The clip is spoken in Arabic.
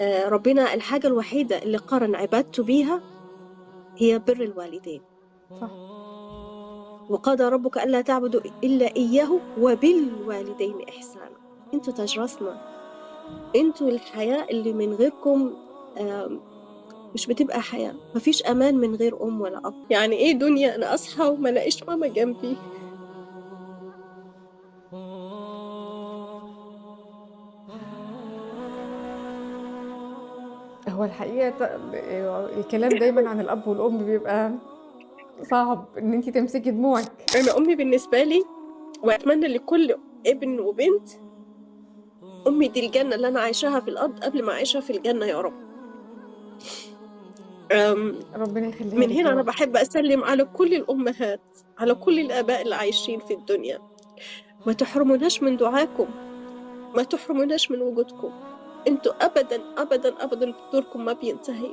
ربنا الحاجة الوحيدة اللي قارن عبادته بيها هي بر الوالدين. صح. وقضى ربك ألا تعبدوا إلا إياه وبالوالدين إحسانا. انتوا تاج راسنا، انتوا الحياة اللي من غيركم مش بتبقى حياة. مفيش أمان من غير أم ولا أب. يعني إيه دنيا أنا أصحى وما لاقيش ماما جنبي؟ هو الحقيقة الكلام دايمًا عن الأب والأم بيبقى صعب إن أنتِ تمسكي دموعِك. أنا أمي بالنسبة لي، وأتمنى لكل ابن وبنت، أمي دي الجنة اللي أنا عايشاها في الأرض قبل ما أعيشها في الجنة يا رب. ربنا يخلّيها من لِك هنا يا أنا رب. باحب أسلِّم على كل الأمهات، على كل الآباء اللي عايشين في الدنيا. ما تحرموناش من دعاكم، ما تحرموناش من وجودكم. أنتم أبدًا، أبدًا، أبدًا دوركم ما بينتهي.